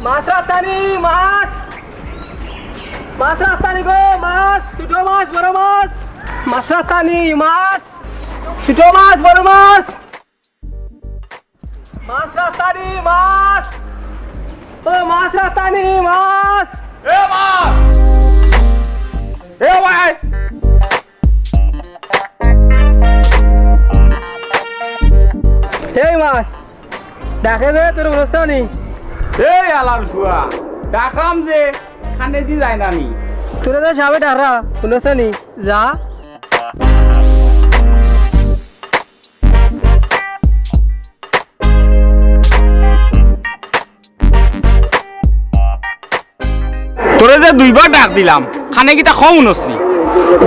মাছ রাস্তানি মাছ মাছ রাস্তানি গো মাছ ছোট মাছ বড় মাছ মাছ রাস্তানি মাছ ছোট মাছ বড় মাছ মাছ রাস্তানি মাছ ও মাছ রাস্তানি মাছ এ মাছ এ ভাই এই মাছ দেখে দে তোর অবস্থা নেই এই আলার শুয়া ডাকলাম যে খানে দি যায় না নি তোরা তো সাবে ডাকরা অবস্থা নেই যা তোরে যে দুইবার ডাক দিলাম খানে কিটা কম উনসনি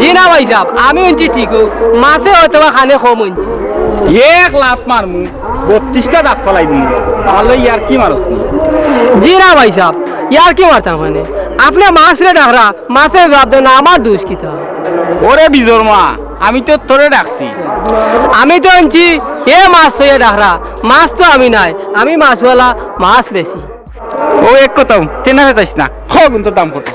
জি না ভাই সাহেব আমি উনছি ঠিক মাছে হয়তো বা খানে কম উনছি এক লাত মারমু 32টা ডাক ফলাই দিমু তাহলে ইয়ার কি মারসনি জি না ভাই সাহেব ইয়ার কি মারতাম মানে আপনি মাছ রে ডাকরা মাছের জবাব দেন না আমার দোষ কি তা ওরে বিজোর মা আমি তো তোরে ডাকছি আমি তো আনছি এ মাছ হয়ে ডাকরা মাছ তো আমি নাই আমি মাছওয়ালা মাছ বেশি ও এক কথাও চেনা যেতাইস না হ কিন্তু দাম কত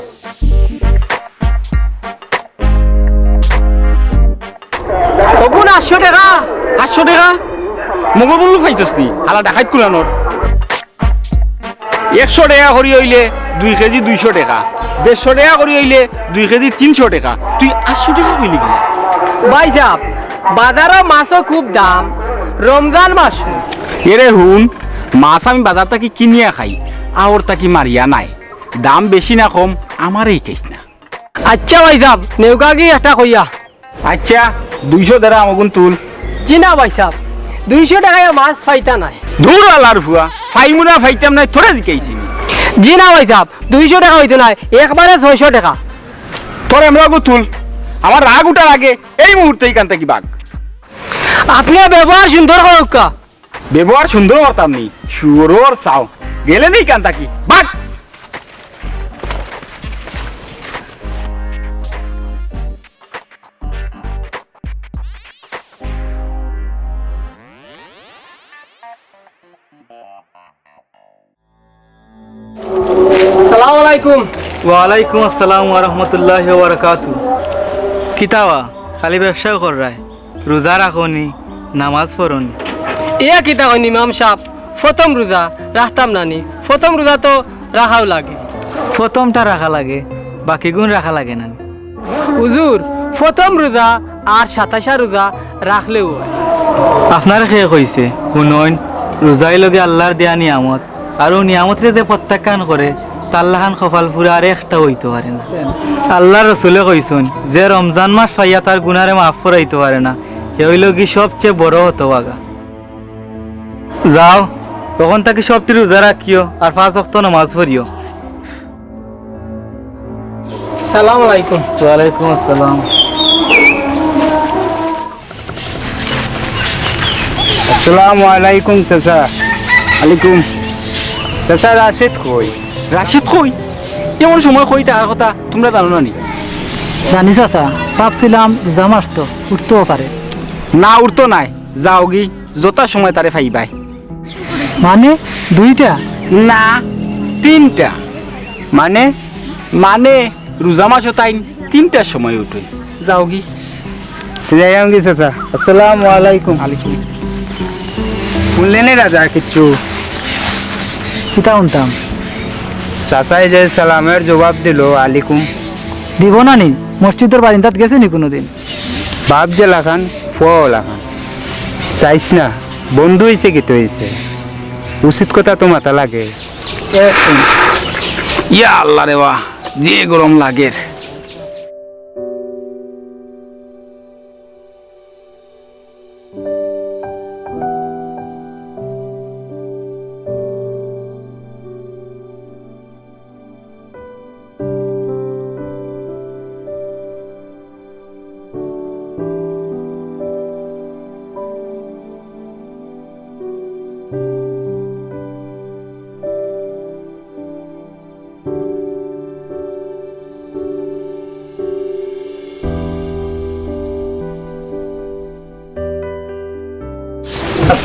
তখন 800 টাকা 800 টাকা মগর বলু পাইছস নি হালা ডাকাইত কুলানোর 100 টাকা করি হইলে 2 কেজি 200 টাকা 150 টাকা করি হইলে 2 কেজি 300 টাকা তুই 800 টাকা কইলি কি ভাই সাহেব বাজারে মাছও খুব দাম রমজান মাস এরে হুন মাছ আমি বাজার থেকে কিনিয়া খাই আর তাকি মারিয়া নাই দাম বেশি না কম আমার এই কেস না আচ্ছা ভাই সাহেব নেউকা কি একটা কইয়া আচ্ছা 200 টাকা আমাগুন তুল জি না ভাই সাহেব 200 টাকায় মাছ ফাইতা নাই দূর আলার ফুয়া ফাইমুনা ফাইতাম নাই থোড়া দিকেইছি জি না ভাই সাহেব 200 টাকা হইতো না একবারে 600 টাকা তোর আমরাগো তুল আমার রাগ উঠার আগে এই মুহূর্তে এখান থেকে বাঘ আপনি ব্যবহার সুন্দর করুক ব্যবহার সুন্দর করতাম নি সুরোর চাও গেলে নেই কান থাকি বাঘ আসসালামু আলাইকুম ওয়ালাইকুম আসসালাম ওয়া রাহমাতুল্লাহি ওয়া বারাকাতু কিতাবা খালি ব্যবসা কর রায় রোজা রাখনি নামাজ পড়নি এ কিতা কইন ইমাম সাহেব প্রথম রোজা রাখতাম নানি প্রথম রোজা তো রাখাও লাগে প্রথমটা রাখা লাগে বাকি গুণ রাখা লাগে না হুজুর প্রথম রোজা আর 27 রোজা রাখলেও হয় আপনার খেয়ে কইছে শুনইন রোজাই লগে আল্লাহর দেয়া নিয়ামত আর ও নিয়ামতরে যে প্রত্যাখ্যান করে তাল্লাহান কপাল পুরা আর একটা হইতে পারে না আল্লাহ রসুলে কইছেন যে রমজান মাস পাইয়া তার গুনারে মাফ করাইতে পারে না এ হইল কি সবচেয়ে বড় হতভাগা যাও তখন তাকে সবটি রোজা রাখিও আর 5 ওয়াক্ত নামাজ পড়িও সালাম আলাইকুম ওয়ালাইকুম আসসালাম আসসালামু আলাইকুম চাচা আলাইকুম চাচা রাশিদ কই এমন সময় কই তার কথা তোমরা জানো না নি জানি চাচা ভাবছিলাম রোজা মাস তো উঠতেও পারে না উঠতো নাই যাওগি যত সময় তারে ফাইবাই মানে 2টা না 3টা মানে রোজা মাসও তাই 3টার সময় উঠে যাওগি যাইঙ্গি চাচা আসসালামু আলাইকুম আলাইকুম শুনলেন রাজা কিচ্ছু কিতা শুনতাম চাচাই যে সালামের জবাব দিল আলাইকুম দিব না নি মসজিদের বারিন্দাত গেছে নি কোনোদিন বাপ যে লাখান ফুয়াও লাখান চাইস না বন্ধু হয়েছে কি তো হয়েছে উচিত কথা তো মাথা লাগে ইয়া আল্লাহ রে বাহ যে গরম লাগে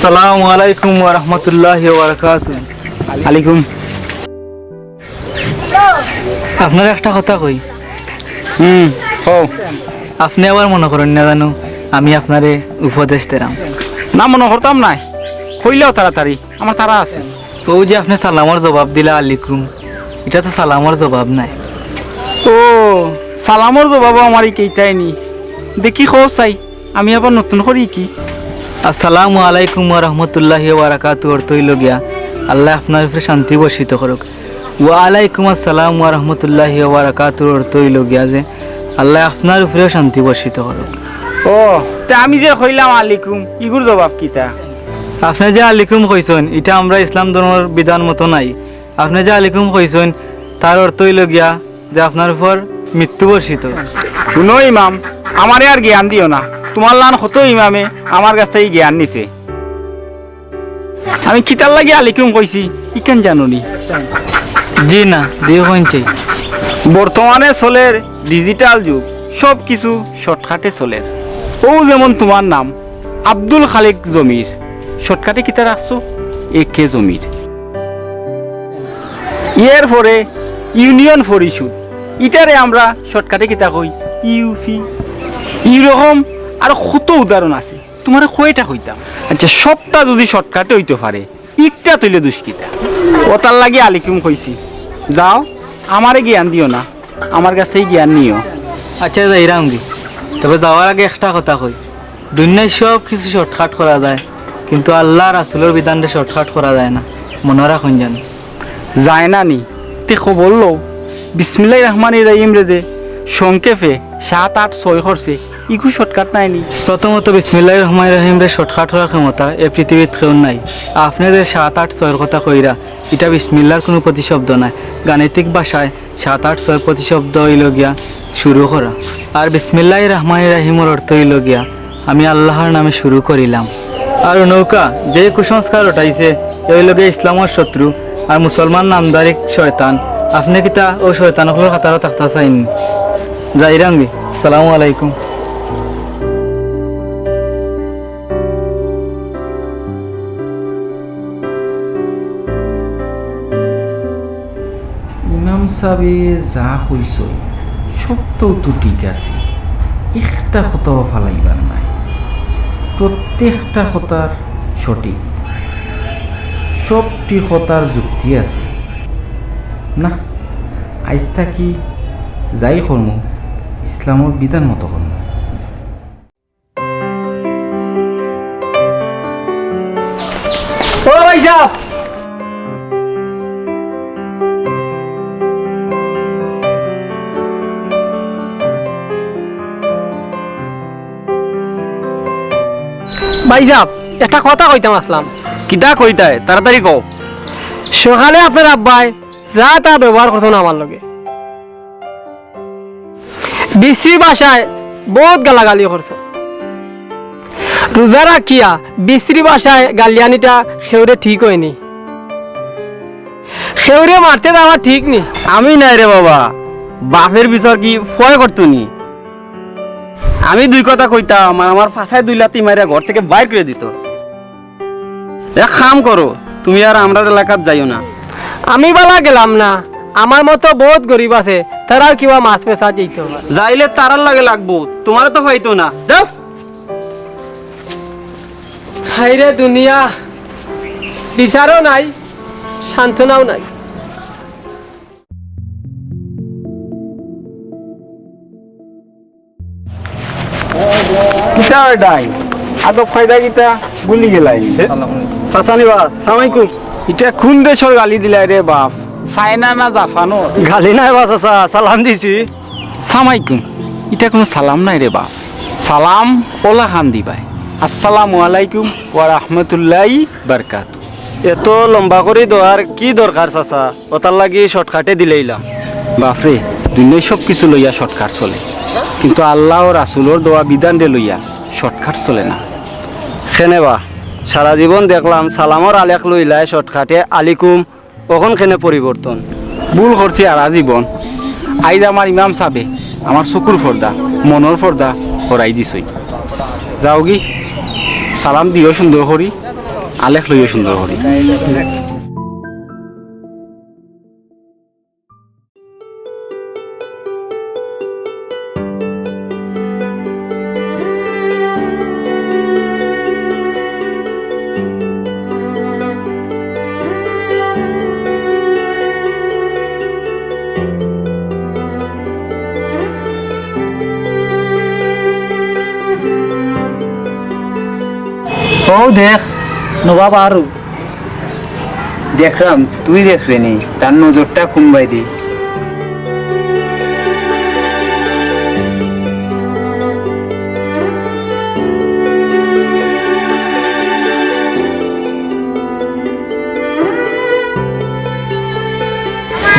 আসসালামু আলাইকুম ওয়া রাহমাতুল্লাহি ওয়া বারাকাতুহু। আলাইকুম। আপনার একটা কথা কই, হও। আপনি আবার মনে করেন না জানো আমি আপনারে উপদেশ দিলাম? না, মনে করতাম নাই, হইলেও তাড়াতাড়ি, আমার তারা আছে। ও যে আপনি সালামর জবাব দিলা আলাইকুম, এটা তো সালামর জবাব নাই। ও সালামর জবাব আমার কেইটাই নি, দেখি খো চাই আমি আবার নতুন করি কি। আসসালামু আলাইকুম ওয়া রাহমাতুল্লাহি ওয়া বারাকাতুহু অর্থ হইল গিয়া আল্লাহ আপনার উপরে শান্তি বর্ষিত করুক। ওয়া আলাইকুম আসসালাম ওয়া রাহমাতুল্লাহি ওয়া বারাকাতুহু অর্থ হইল গিয়া যে আল্লাহ আপনার উপরেও শান্তি বর্ষিত করুক। ও তা আমি যে কইলাম আলাইকুম, ইগুর জবাব কিতা? আপনি যে আলাইকুম কইছেন এটা আমরা ইসলাম ধর্মের বিধান মতো নাই। আপনি যে আলাইকুম কইছেন তার অর্থ হইল গিয়া যে আপনার উপর মৃত্যু বর্ষিত। শুনো ইমাম, আমারে আর জ্ঞান দিও না, তোমার লান কত ইমামে আমার কাছ থেকে জ্ঞান নিছে। আমি কিতার লাগে আলাইকুম কইছি ইকেন জানুনি? জি না, দিয়ে কইছে বর্তমানে চলের ডিজিটাল যুগ, সব কিছু শর্টকাটে চলের। ও যেমন তোমার নাম আব্দুল খালিক জমির, শর্টকাটে কিতা রাখছো একে জমির। এর পরে ইউনিয়ন পরিষদ, ইটারে আমরা শর্টকাটে কিতা কই ইউপি। এইরকম আর কত উদাহরণ আছে, তোমার কয়টা কইতাম। আচ্ছা সবটা যদি শর্টকাটে হইতে পারে একটা তৈলে দুষ্কিতা, ওটার লাগে আলিকুম কইছি। যাও, আমারে জ্ঞান দিও না, আমার কাছ থেকে জ্ঞান নিও। আচ্ছা যাইরাম দি, তবে যাওয়ার আগে একটা কথা কই, দুনিয়ায় সব কিছু শর্টকাট করা যায় কিন্তু আল্লাহ রাসূলের বিধানটা শর্টকাট করা যায় না, মনে রাখুন জানি। যায় না নি দেখো বললো বিসমিল্লাহির রহমানির রহিম রে যে সংক্ষেপে 7, 8, 6 করছে, ইগু শর্টকাট নাই নি। প্রথমত বিসমিল্লাহির রহমানির রহিম রে শর্টকাট করার ক্ষমতা এ পৃথিবীত কেউ নাই। আপনাদের 7, 8, 6 কথা কইরা এটা বিসমিল্লাহর কোনো প্রতিশব্দ নাই। গাণিতিক ভাষায় 7, 8, 6 প্রতিশব্দ হইল গিয়া শুরু করা। আর বিসমিল্লাহির রহমানির রহিমের অর্থ হইল গিয়া আমি আল্লাহর নামে শুরু করিলাম। আর নৌকা যে কুসংস্কার উঠাইছে এ হইল গিয়া ইসলামের শত্রু আর মুসলমান নামদারি শয়তান। আপনি কি তা ও শয়তানগুলোর কাতারও থাকতে চাইনি? যাইরাঙ্গি, আসসালামু আলাইকুম। ইমাম সাহেবে যা কইছ সব তো ঠিক আছে, একটা কথাও ফালাইবার নাই, প্রত্যেকটা কথার সঠিক, সবটি কথার যুক্তি আছে। না আজ থাকি যাই কর্ম ইসলামের বিধান মতো কর্ম। ও ভাই সাহেব, ভাই সাহেব একটা কথা কইতাম আসলাম। কিতা কইতায় তাড়াতাড়ি কও। সকালে আপনার আব্বাই যা তা ব্যবহার করতো না আমার লগে, বিশ্রী ভাষায় বহুত গালাগালি করছো। রোজা রাখিয়া বিশ্রী ভাষায় গালিয়ানিটা সেউরে ঠিক হয়নি, সেউরে মারতে দেওয়া ঠিক নি। আমি নাই রে বাবা, বাপের বিচার কি ফয় করতো নি? আমি দুই কথা কইতাম আর আমার ফাঁসায় 2 লাথি মারিয়া ঘর থেকে বাইর করে দিত। এক কাম করো, তুমি আর আমরা এলাকাত যাইও না। আমি বালা গেলাম না, আমার মতো বহুত গরিব আছে, তারাও কিবা মাছ পেশা যেত। যাইলে তারার লাগে লাগবো, তোমার তো পাইতো না। যাও। হাইরে দুনিয়া, বিচারও নাই, সান্ত্বনাও নাই। কিতা এটাই আদব ফায়দা কিতা ভুলি গেলাই। সাসানি বাস সালামালাইকুম। এটা কোন দেশের গালি দিলাই রে বাপ? চায়না না জাপানো? গালি নাই বাস আসা, সালাম দিছি। সালামালাইকুম, এটা কোনো সালাম নাই রে বাপ, সালাম ওলা খান দিবাই। আসসালামু আলাইকুম ওয়া রাহমাতুল্লাহি বারাকাতু। এত লম্বা করে দেওয়ার কি দরকার চাচা? ওটার লাগি শর্টকাটে দিলেইলাম। বাপরে, দুনিয়ায় সব কিছু লইয়া শর্টকাট চলে, কিন্তু আল্লাহ ও রাসূলের দেওয়া বিধান দে লইয়া শর্টকাট চলে না। খেনেবা সারা জীবন দেখলাম সালামর আলেখ লইলাই শর্টকাটে আলিকুম, কখন খেনে পরিবর্তন? ভুল করছি আর আজীবন। আইজ আমার ইমাম সাহেবে আমার চকুর পর্দা মনের পর্দা হরাই দিছই। যাও গি, সালাম দিও সুন্দর করি। আলেখ লইও সুন্দর করে। ও দেখ নবাব আরু দেখলাম তুই দেখলে নি তার নজরটা কুম্বাই দি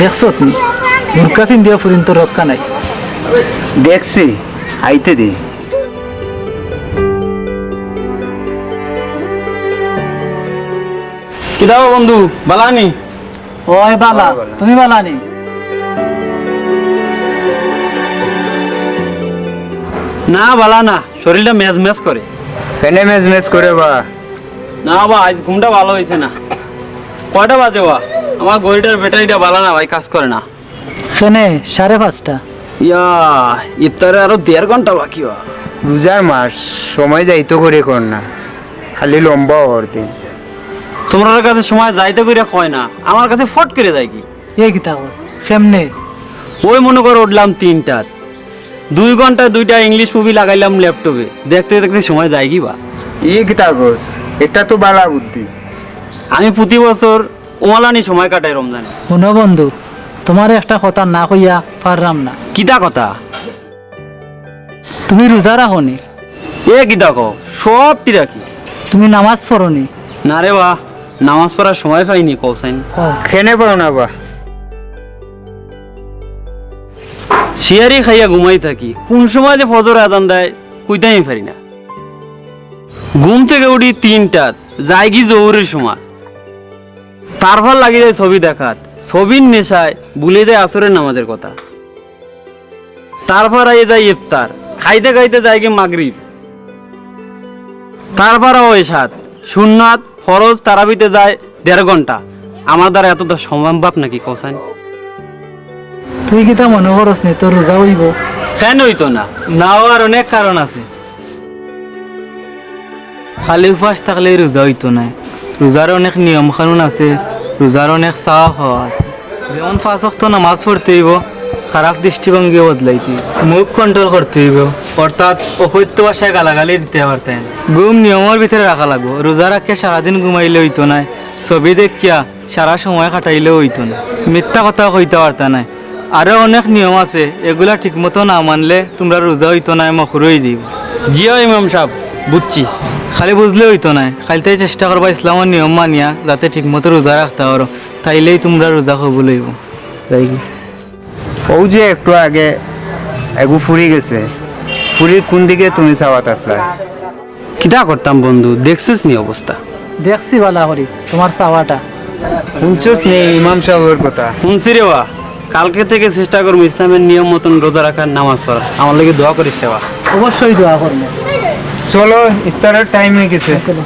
দেখছো তুমি বুরকা পিন্দিয়া ফুরিন তো রক্ষা নাই। দেখছি আইতে দে কি দাও বন্ধু বালানি? ওই বালা তুমি বালা নি? না বালা না, শরীরটা মেজ মেজ করে। কেনে মেজ মেজ করে বা? না বা আজ ঘুমটা ভালো হয়েছে না। কয়টা বাজে বা? আমার ঘড়িটার ব্যাটারিটা বালা না ভাই, কাজ করে না। শোনে 5:30। ইয়া ইফতারে আরো 1.5 ঘন্টা বাকি বা। রোজার মাস সময় যাইতো করে কর না, খালি লম্বা হওয়ার দিন। তোমার কাছে সময় যাইতে কইরা কয় না, আমার কাছে ফট করে যায় কি? এই কিতা কেমনে? ওই মনে করো উঠলাম 3টার, 2 ঘন্টা 2টা ইংলিশ মুভি লাগাইলাম ল্যাপটপে, দেখতে দেখতে সময় যায় কি বা? এই কিতা গোস, এটা তো বালা বুদ্ধি। আমি প্রতি বছর ওমালানি সময় কাটাই রমজানে। শুনো বন্ধু, তোমার একটা কথা না কইয়া পারলাম না। কিতা কথা? তুমি রোজা রাখো নি? এ কিতা কও, সবটি রাখি। তুমি নামাজ পড়ো নি? না রে বা, নামাজ পড়ার সময় পাইনি কৌসাইন। খেনে পাও না বা? শিয়ারি খাইয়া ঘুমাই থাকি, কোন সময় যে ফজর আজান দেয় কইতাই পারি না। ঘুম থেকে উঠি 3টাত, যাই কি জহুরের সময়। তারপর লাগি যায় ছবি দেখাত, ছবির নেশায় ভুলে যায় আসরের নামাজের কথা। তারপর আইয়ে যায় ইফতার, খাইতে খাইতে যায় কি মাগরিব। তারপর ওই সাত সুন্নাত ফরজ তারাবিতে যায় 1.5 ঘন্টা। আমার দ্বারা এতটা সম্ভব নাকি কৌসাইন? তুই কিতা মনে করস নি তোর রোজা হইব? কেন হইতো না? না হওয়ার অনেক কারণ আছে। খালি উপাস থাকলে রোজা হইতো না। রোজার অনেক নিয়ম কানুন আছে, রোজার অনেক চাওয়া খাওয়া আছে। যেমন 5 ওয়াক্ত নামাজ পড়তে হইব, খারাপ দৃষ্টিভঙ্গি বদলাইতে, মুখ কন্ট্রোল করতে হইব, অর্থাৎ অকৈত্য ভাষায় গালাগালি দিতে পারতেন। ঘুম নিয়মের ভিতরে রাখা লাগবো। রোজা রাখিয়া সারাদিন ঘুমাইলে হইতো না, ছবি দেখিয়া সারা সময় কাটাইলেও হইতো না, মিথ্যা কথা কইতে পারতা না। আরো অনেক নিয়ম আছে, এগুলা ঠিক মতো না মানলে তোমরা রোজা হইতো না, মখরু হয়ে যাইব। জিও ইমাম সাহেব, বুঝছি। খালি বুঝলে হইতো না, খালি তাই চেষ্টা করবা ইসলামের নিয়ম মানিয়া যাতে ঠিক মতো রোজা রাখতে পারো, তাইলেই তোমরা রোজা কবুল হইব। তাই কি ও যে একটু আগে এগু ফুরি গেছে, ফুরির কোন দিকে তুমি চাওয়াত আসলা? কিটা করতাম বন্ধু, দেখছিস নি অবস্থা? দেখছি বালা করি তোমার চাওয়াটা। শুনছস নি ইমাম সাহেবের কথা? শুনছি রে বা, কালকে থেকে চেষ্টা করবো ইসলামের নিয়ম মতন রোজা রাখার, নামাজ পড়া। আমার লাগে দোয়া করিস রে বা। অবশ্যই দোয়া করবো। চলো ইফতারের টাইম হয়ে গেছে। চলো।